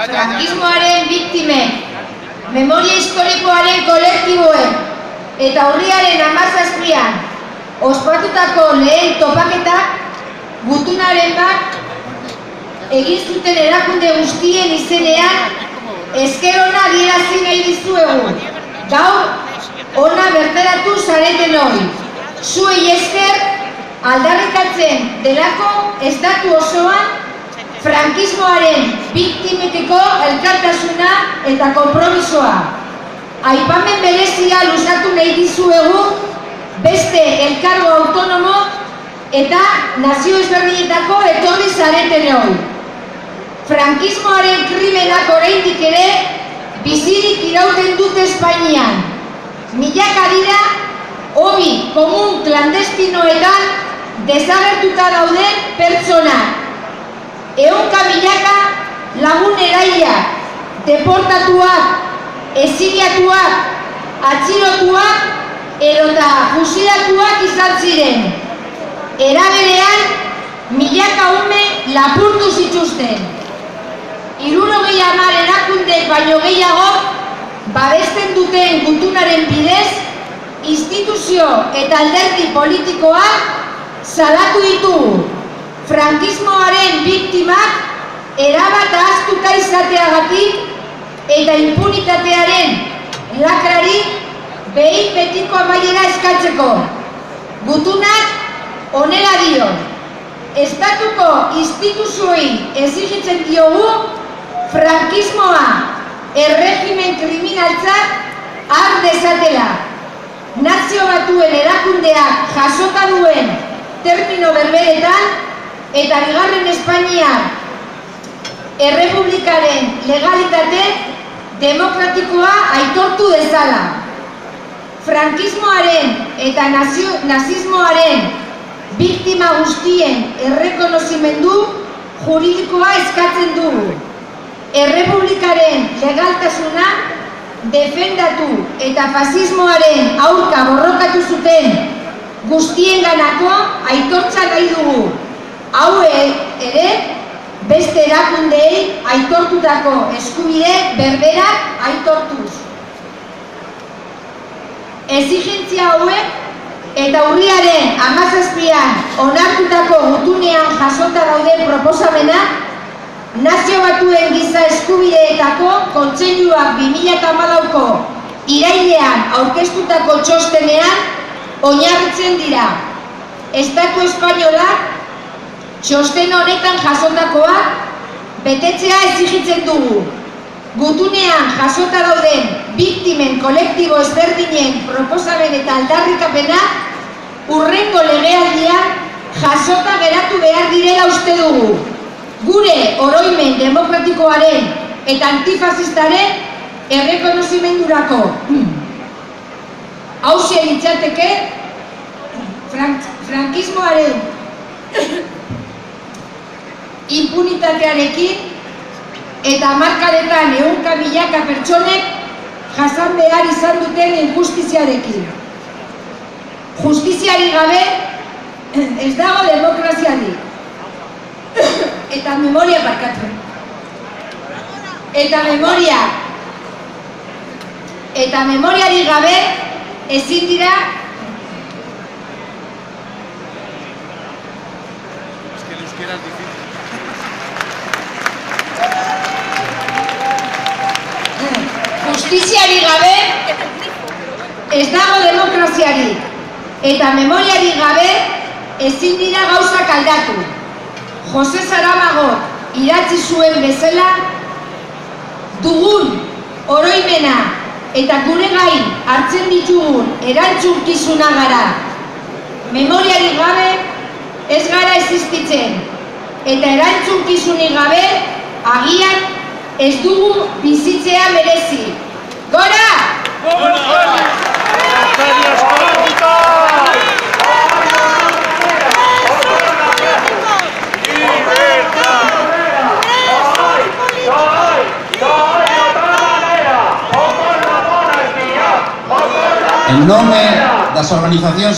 Frankismoaren biktimen, memoria historikoaren kolektiboen eta urriaren 17an ospatutako lehen topaketak gutunaren bat egin zuten erakunde guztien izenean esker ona adierazi nahi dizuegu. Gaur ona bertaratu zareten hori. Zuei esker aldarrikatzen delako estatu osoan frankismoaren biktimeteko elkartasuna eta konpromisoa. Aipamen berezia luzatu nahi dizuegu beste elkargo autonomo eta nazio ezberdinetako etorri zareten hori. Frankismoaren krimenak oraindik ere bizirik irauten dute Espainian. Milaka dira hobi komun klandestinoetan desagertuta dauden pertsonak. Ehunka milaka lagun eraiak, deportatuak, exiliatuak, atxilotuak edota fusilatuak izan ziren. Era berean, milaka ume lapurtu zituzten. 70 erakundek baino gehiago babesten duten gutunaren bidez, instituzio eta alderdi politikoak salatu ditugu. Frankismoaren biktimak erabat ahaztuta izateagatik eta impunitatearen lakrari behin betiko amaiera eskatzeko. Gutunak honela dio, estatuko instituzioei exigitzen diogu frankismoa erregimen kriminaltzat har dezatela. Nazio Batuen erakundeak jasota duen termino berberetan eta bigarren Espainiar errepublikaren legalitate demokratikoa aitortu dezala. Frankismoaren eta nazismoaren biktima guztien errekonozimendu juridikoa eskatzen dugu. Errepublikaren legaltasuna defendatu eta fasismoaren aurka borrokatu zuten guztienganako aitortza nahi dugu. Hau ere beste erakundeei aitortutako eskubide berberak aitortuz. Exigentzia hauek eta urriaren 17an onartutako gutunean jasota dauden proposamenak Nazio Batuen Giza Eskubideetako Kontseiluak 2014ko irailean aurkeztutako txostenean oinarritzen dira. Estatu espainolak txosten honetan jasotakoak betetzea exigitzen dugu. Gutunean jasota dauden biktimen kolektibo ezberdinen proposamen eta aldarrikapena hurrengo legealdian jasota geratu behar direla uste dugu. Gure oroimen demokratikoaren eta antifasistaren errekonozimendurako. Hauxe litzateke frankismoaren impunitatearekin eta hamarkadetan ehunka milaka pertsonek jasan behar izan duten injustiziarekin. Justiziari gabe ez dago demokraziarik. Eta memoria barkatu. Eta memoriari gabe ezin dira justiziari gabe ez dago demokraziarik. Eta memoriari gabe ezin dira gauzak aldatu. Jose Saramago idatzi zuen bezala, dugun oroimena eta gure gain hartzen ditugun erantzukizuna gara. Memoriari gabe ez gara existitzen eta erantzukizunik gabe agian ez dugu bizitzea merezi. Gora! En nome das organizacións